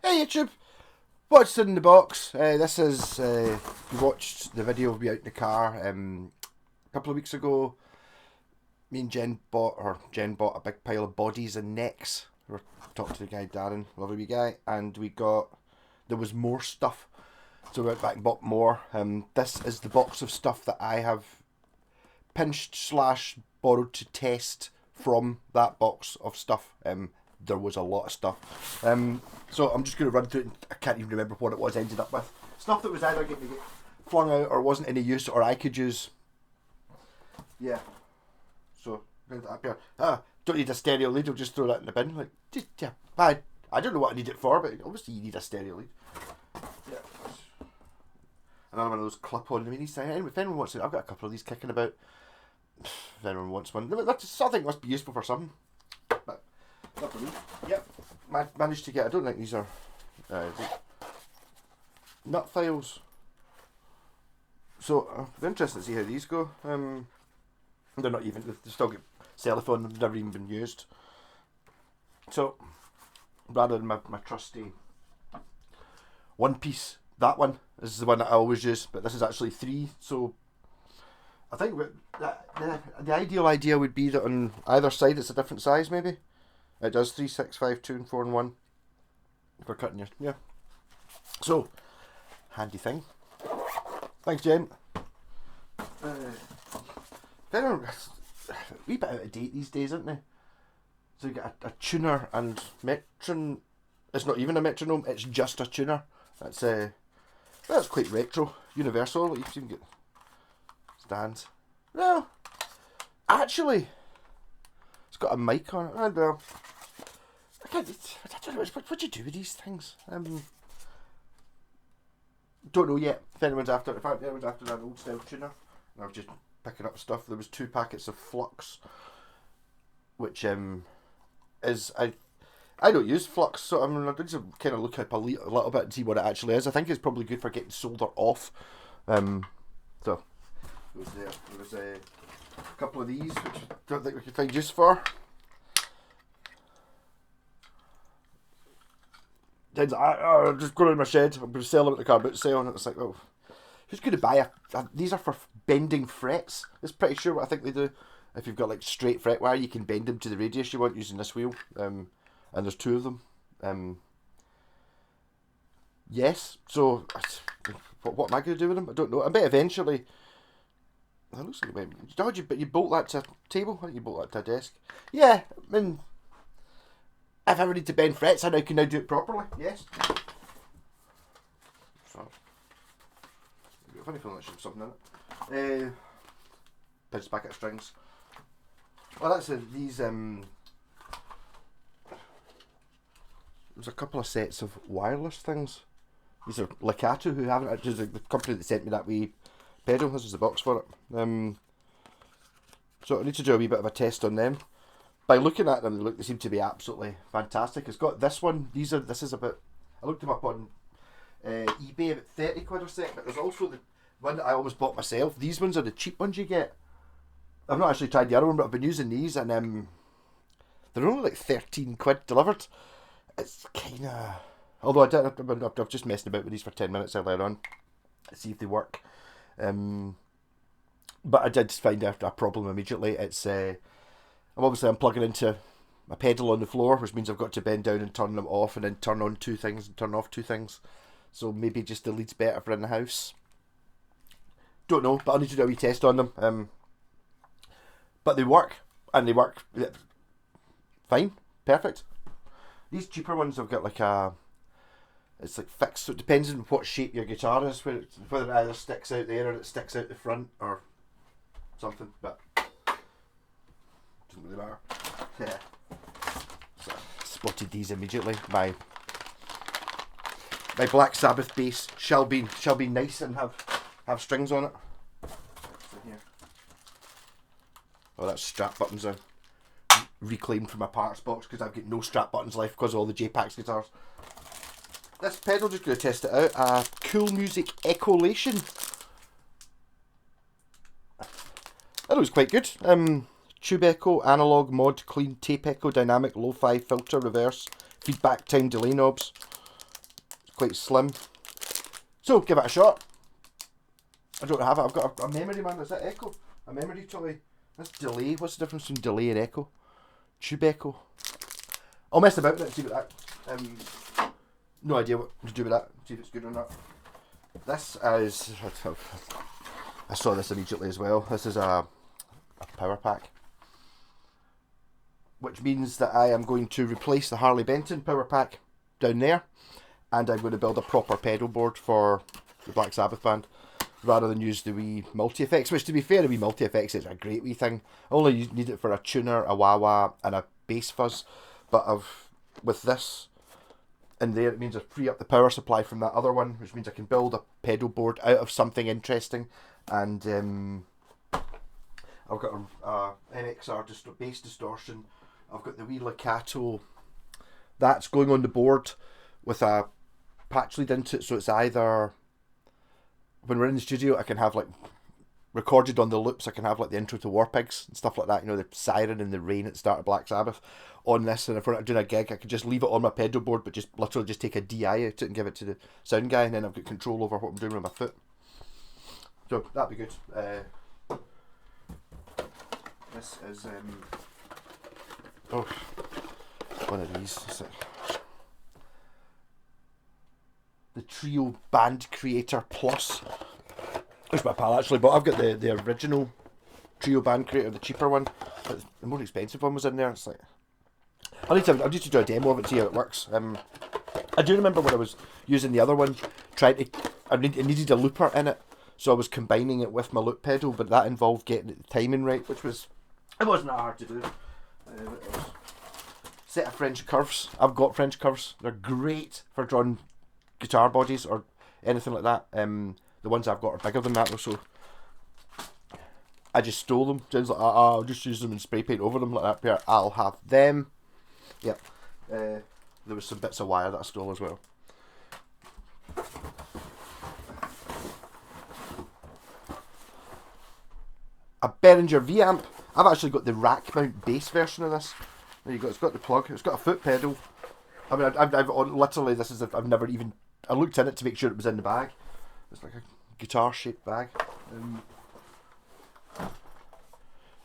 Hey YouTube, what's in the box? This is, you watched the video of me out in the car a couple of weeks ago. Me and Jen bought a big pile of bodies and necks. We were talking to the guy Darren, lovely wee guy, and there was more stuff. So we went back and bought more. This is the box of stuff that I have pinched / borrowed to test from that box of stuff. There was a lot of stuff. So I'm just going to run through it. I can't even remember what it was I ended up with. Stuff that was either getting to get flung out or wasn't any use or I could use. Yeah. So, don't need a stereo lead, I'll just throw that in the bin. Like, yeah, I don't know what I need it for, but obviously you need a stereo lead. Yeah. Another one of those clip-on minis. If anyone wants it, I've got a couple of these kicking about. If anyone wants one. I think must be useful for something. But, not for me. Yep. Managed to get, I don't think these are nut files. So, I'm interested to see how these go. They're not even, they still get cellophane, they've never even been used. So, rather than my trusty one piece, that one is the one that I always use, but this is actually 3, so I think the ideal idea would be that on either side it's a different size maybe. It does 3, 6, 5, 2 and 4 and 1 for cutting your, yeah. So, handy thing. Thanks, Jen. They're a wee bit out of date these days, aren't they? So you get a tuner and metron. It's not even a metronome, it's just a tuner. That's quite retro. Universal, you can get stands. No, actually, it's got a mic on it. I don't know. I don't know what do you do with these things. Don't know yet. If anyone's after that old style tuner, I was just picking up stuff. There was 2 packets of flux, which is I don't use flux, so I just kind of look up a little bit and see what it actually is. I think it's probably good for getting solder off. So there was a couple of these, which I don't think we could find use for. I'm just going in my shed. I'm going to sell them at the car boot sale, and it's like, oh, who's going to buy these are for bending frets. It's pretty sure what I think they do. If you've got like straight fret wire, you can bend them to the radius you want using this wheel. And there's 2 of them. Yes. So, what am I going to do with them? I don't know. I bet eventually. That looks like you bolt that to a table. I think you bolt that to a desk. Yeah. I mean, if I ever need to bend frets, I can now do it properly. Yes. So, funny feeling like there's something in it. Pinch packet of strings. Well, that's these. There's a couple of sets of wireless things. These are Lakato, who haven't actually, the company that sent me that wee pedal. This is the box for it. So I need to do a wee bit of a test on them. By looking at them, they seem to be absolutely fantastic. It's got this one. This is about. I looked them up on eBay, about 30 quid a set. But there's also the one that I almost bought myself. These ones are the cheap ones you get. I've not actually tried the other one, but I've been using these, and they're only like 13 quid delivered. It's kind of, although I've just messed about with these for 10 minutes earlier on to see if they work. But I did find a problem immediately. It's I'm plugging into a pedal on the floor, which means I've got to bend down and turn them off, and then turn on 2 things and turn off 2 things. So maybe just the lead's better for in the house. Don't know, but I need to do a wee test on them. But they work, and they work fine, perfect. These cheaper ones have got like it's like fixed, so it depends on what shape your guitar is, whether it either sticks out there or it sticks out the front or something, but doesn't really matter. Yeah. So I spotted these immediately. My Black Sabbath bass shall be nice and have strings on it. Here. Oh, that's strap buttons are reclaimed from my parts box because I've got no strap buttons left because of all the J-Pax guitars. This pedal, just going to test it out. Cool Music Echolation. That was quite good. Tube Echo, Analog, Mod, Clean, Tape Echo, Dynamic, Lo-Fi, Filter, Reverse, Feedback, Time, Delay knobs. quite slim. So give it a shot. I don't have it. I've got a memory, man. Is that Echo? A memory toy. That's delay. What's the difference between delay and echo? Tube echo. I'll mess about with it and see what that. No idea what to do with that. See if it's good or not. This is. I saw this immediately as well. This is a power pack, which means that I am going to replace the Harley Benton power pack down there, and I'm going to build a proper pedal board for the Black Sabbath band, rather than use the wee multi-effects, which, to be fair, the wee multi-effects is a great wee thing. I only need it for a tuner, a wah-wah, and a bass fuzz, but with this in there, it means I free up the power supply from that other one, which means I can build a pedal board out of something interesting. And I've got a MXR bass distortion. I've got the wee Legato that's going on the board with a patch lead into it, so it's either, when we're in the studio, I can have like recorded on the loops, I can have like the intro to War Pigs and stuff like that, you know, the siren and the rain at the start of Black Sabbath on this. And if we're not doing a gig, I can just leave it on my pedal board, but just literally just take a DI out it and give it to the sound guy, and then I've got control over what I'm doing with my foot. So that'd be good. This is one of these. The Trio Band Creator Plus. It's my pal actually, but I've got the original Trio Band Creator, the cheaper one. But the more expensive one was in there. It's like I need to do a demo of it to see how it works. I do remember when I was using the other one, it needed a looper in it, so I was combining it with my loop pedal, but that involved getting the timing right, it wasn't that hard to do. Set of French curves. I've got French curves. They're great for drawing guitar bodies or anything like that. The ones I've got are bigger than that though, so I just stole them. Jen's like, I'll just use them and spray paint over them like that pair. I'll have them. Yep. There was some bits of wire that I stole as well. A Behringer V-amp. I've actually got the rack mount bass version of this. There you go. It's got the plug. It's got a foot pedal. I mean, I've literally, I've never even, I looked in it to make sure it was in the bag. It's like a guitar shaped bag.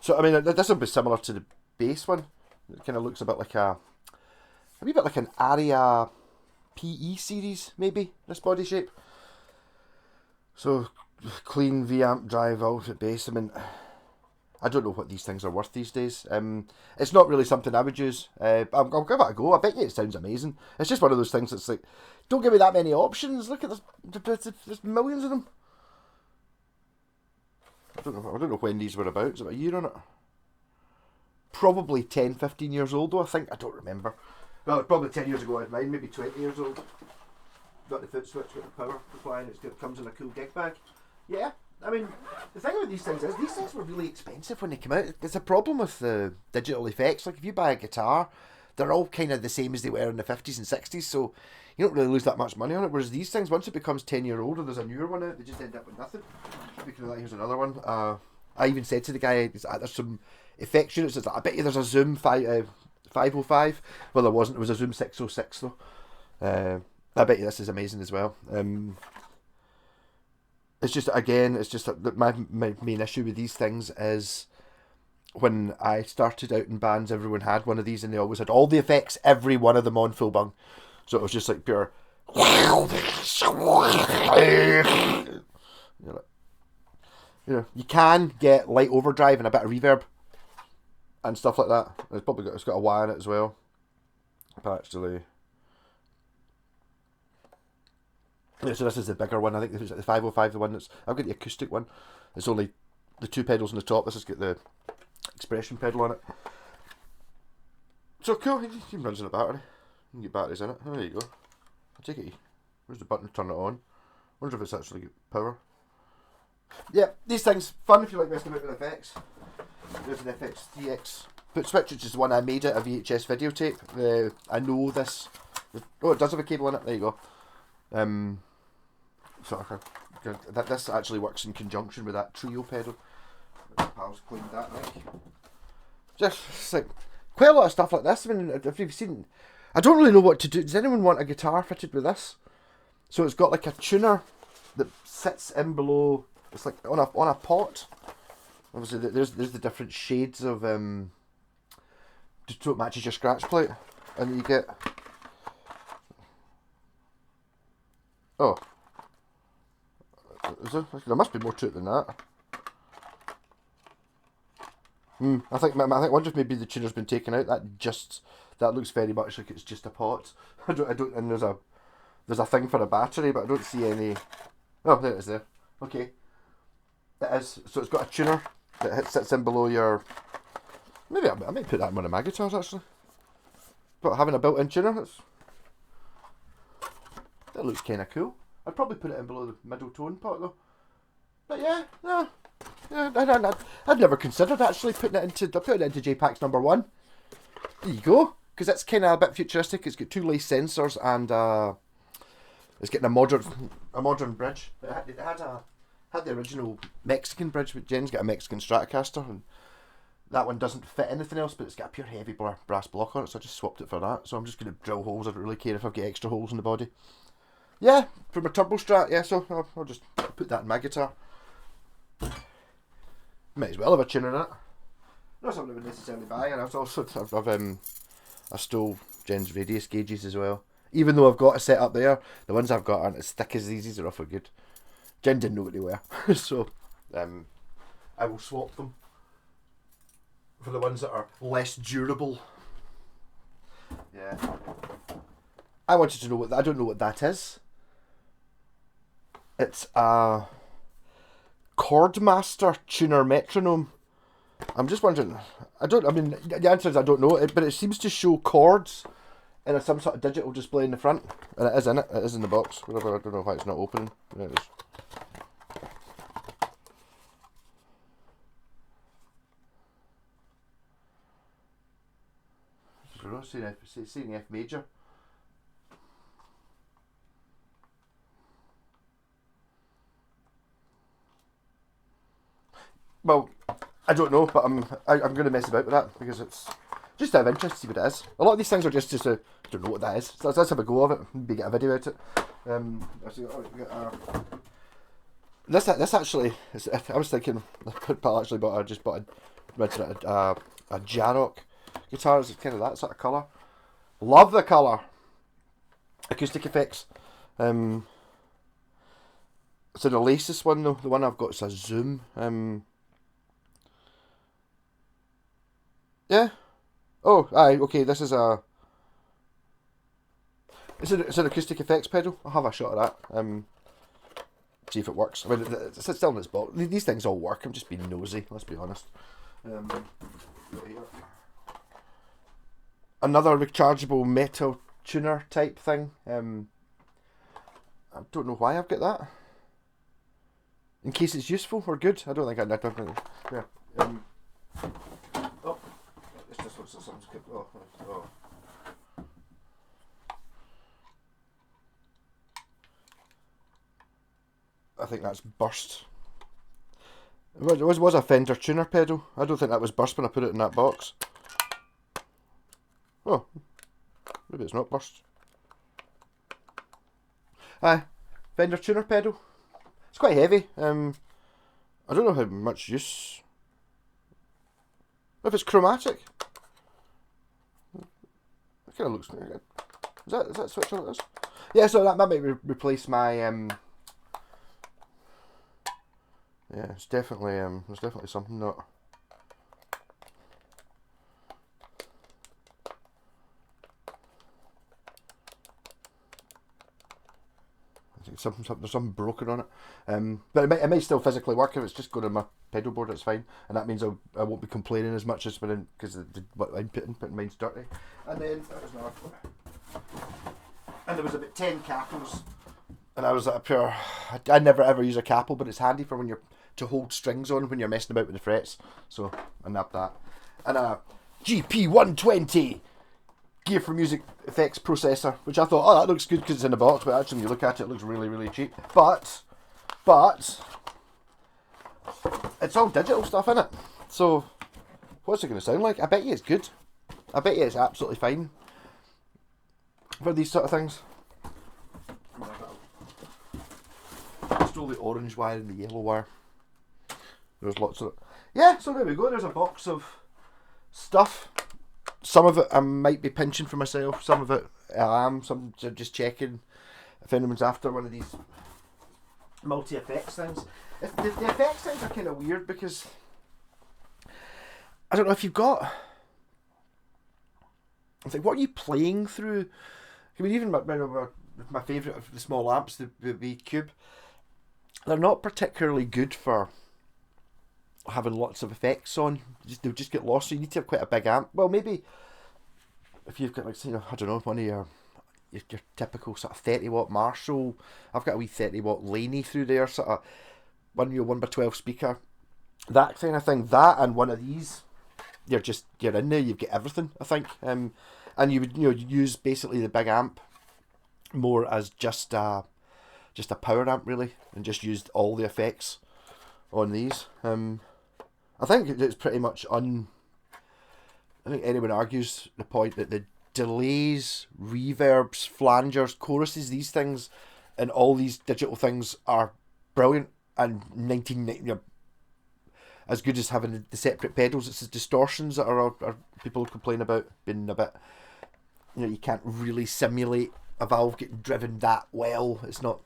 So I mean, this will be similar to the bass one. It kind of looks a wee bit like an Aria PE series, maybe, this body shape. So clean V-amp drive outfit bass. I mean, I don't know what these things are worth these days. It's not really something I would use. I'll give it a go. I bet you it sounds amazing. It's just one of those things that's like, don't give me that many options. Look at this. There's millions of them. I don't know when these were about. Is it a year on it? Probably 10, 15 years old though, I think. I don't remember. Well, probably 10 years ago I had mine, maybe 20 years old. Got the foot switch, got the power supply, and it comes in a cool gig bag. Yeah. I mean, the thing about these things is, these things were really expensive when they came out. It's a problem with the digital effects. Like, if you buy a guitar, they're all kind of the same as they were in the 50s and 60s, so you don't really lose that much money on it. Whereas these things, once it becomes 10-year-old or there's a newer one out, they just end up with nothing. Speaking of that, here's another one. I even said to the guy, there's some effects units. It's like, I bet you there's a Zoom 505. Well, there wasn't. It was a Zoom 606 though. I bet you this is amazing as well. It's just that my main issue with these things is, when I started out in bands, everyone had one of these and they always had all the effects, every one of them on full bung. So it was just like pure. You can get light overdrive and a bit of reverb and stuff like that. It's got a wire in it as well. But actually, yeah, so this is the bigger one. I think this is the 505, the one that's, I've got the acoustic one. It's only the two pedals on the top. This has got the expression pedal on it. So cool. It even runs on a battery. You can get batteries in it. Oh, there you go. I'll take it. Where's the button to turn it on? Wonder if it's actually got power. Yeah, these things, fun if you like messing about with effects. There's an FX3X foot switch, which is the one I made out of VHS videotape. I know this. Oh, it does have a cable in it. There you go. This actually works in conjunction with that Trio pedal. My pals cleaned that, like. Just like quite a lot of stuff like this. I mean, if you've seen, I don't really know what to do. Does anyone want a guitar fitted with this? So it's got like a tuner that sits in below. It's like on a pot. Obviously, there's the different shades of just so it matches your scratch plate, and you get. Oh, there must be more to it than that. I think one just maybe the tuner's been taken out. That looks very much like it's just a pot. I don't, and there's a thing for a battery, but I don't see any. Oh, there it is there. Okay, it is. So it's got a tuner that sits in below your. Maybe I might put that in one of my guitars actually. But having a built-in tuner, that looks kind of cool. I'd probably put it in below the middle tone part though. But yeah, I'd never considered actually putting it into JPAX number 1. There you go, because it's kind of a bit futuristic. It's got 2 lace sensors and it's getting a modern bridge. It had the original Mexican bridge, but Jen's got a Mexican Stratocaster, and that one doesn't fit anything else, but it's got a pure heavy brass block on it, so I just swapped it for that. So I'm just going to drill holes. I don't really care if I've got extra holes in the body. Yeah, for my Turbo Strat, yeah, so I'll just put that in my guitar. Might as well have a tuner in it. Not something I would necessarily buy, and I stole Jen's radius gauges as well. Even though I've got a set up there, the ones I've got aren't as thick as these are awful good. Jen didn't know what they were, so I will swap them for the ones that are less durable. Yeah. I wanted to know I don't know what that is. It's a Chordmaster tuner metronome. I'm just wondering. The answer is I don't know, but it seems to show chords in some sort of digital display in the front, and it is in it. It is in the box. Whatever. I don't know why it's not opening. There it is. Seeing F major. Well, I don't know, but I'm going to mess about with that because it's just out of interest to see what it is. A lot of these things are just I don't know what that is. So let's have a go of it. Maybe get a video out of it. This actually, I was thinking, I just bought a Jarrock guitar. It's kind of that sort of colour. Love the colour. Acoustic Effects. So the latest one though, the one I've got is a Zoom. Yeah. Oh, aye. Okay, this is it's an acoustic effects pedal. I'll have a shot of that. See if it works. I mean, it's still in this box. These things all work. I'm just being nosy. Let's be honest. Another rechargeable metal tuner type thing. I don't know why I've got that. In case it's useful or good. I don't think I definitely. Yeah. Oh, it's just something's good. Oh. I think that's burst. It was a Fender tuner pedal. I don't think that was burst when I put it in that box. Oh, maybe it's not burst. Aye, Fender tuner pedal. It's quite heavy. I don't know how much use. If it's chromatic, it kind of looks. Is that switch on this? Yeah, so that might replace my. Yeah, it's definitely there's definitely something not. There's something broken on it, but it might still physically work if it's just going on my pedal board. It's fine, and that means I won't be complaining as much as because I'm putting mine's dirty. And then there was about 10 capels, and I was at a pure. I never ever use a capel, but it's handy for when you're to hold strings on when you're messing about with the frets. So I nabbed that, and a GP120. Gear for Music Effects processor, which I thought, oh, that looks good because it's in the box, but actually when you look at it, it looks really, really cheap. But it's all digital stuff in it. So what's it going to sound like? I bet you it's good. I bet you it's absolutely fine for these sort of things. the orange wire and the yellow wire. There's lots of it. Yeah, so there we go. There's a box of stuff. Some of it I might be pinching for myself. Some of it I am. Some just checking if anyone's after one of these multi-effects things. The effects things are kind of weird because I don't know if you've got. I think, what are you playing through? I mean, even my favourite of the small amps, the V-Cube, they're not particularly good for having lots of effects on. They'll just get lost, so you need to have quite a big amp. Well, maybe if you've got, like, you know, I don't know, one of your typical sort of 30 watt Marshall. I've got a wee 30 watt Laney through there, sort of 1x12 speaker, that kind of thing. That and one of these, you're in there. You've got everything, I think. And you would, use basically the big amp more as just a power amp, really, and just used all the effects on these. I think it's pretty much I think anyone argues the point that the delays, reverbs, flangers, choruses, these things, and all these digital things are brilliant and as good as having the separate pedals. It's the distortions that are people complain about being a bit, you can't really simulate a valve getting driven that well. It's not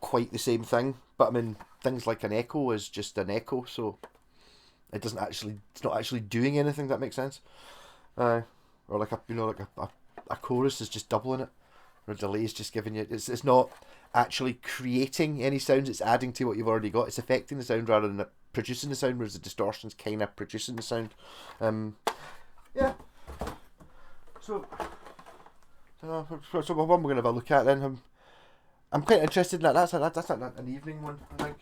quite the same thing. But I mean, things like an echo is just an echo, so it's not actually doing anything. That makes sense. Or like a chorus is just doubling it, or a delay is just giving you. It's not actually creating any sounds. It's adding to what you've already got. It's affecting the sound rather than producing the sound, whereas the distortion's kind of producing the sound. Yeah. So what one we're gonna have a look at then. I'm quite interested in that. That's an evening one, I think.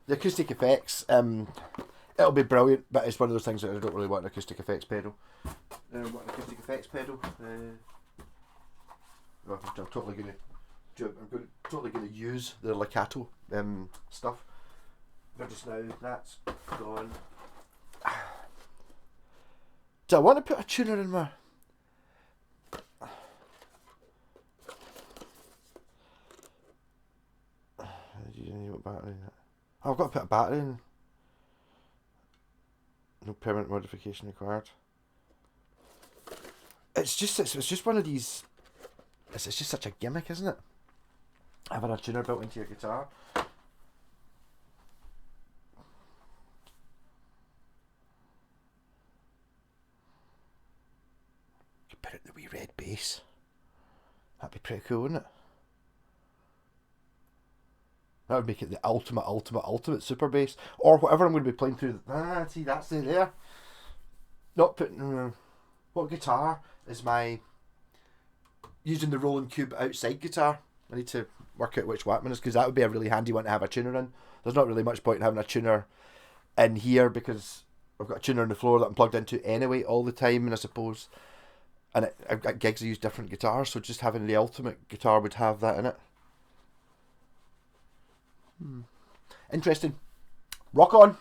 The acoustic effects, it'll be brilliant, but it's one of those things that I don't really want an acoustic effects pedal. I don't want an acoustic effects pedal. I'm totally gonna use the Lakato stuff. But just now that's gone. Do I want to put a tuner in my? Battery. Oh, I've got to put a battery in. No permanent modification required. It's just one of these. It's just such a gimmick, isn't it? Having a tuner built into your guitar. Could put it in the wee red bass. That'd be pretty cool, wouldn't it? That would make it the ultimate super bass, or whatever I'm going to be playing through. See, that's it there. Not putting. What guitar is my using the Roland Cube outside guitar? I need to work out which Wattman is, because that would be a really handy one to have a tuner in. There's not really much point in having a tuner in here because I've got a tuner on the floor that I'm plugged into anyway all the time, and I suppose, and I've got gigs that use different guitars, so just having the ultimate guitar would have that in it. Interesting. Rock on.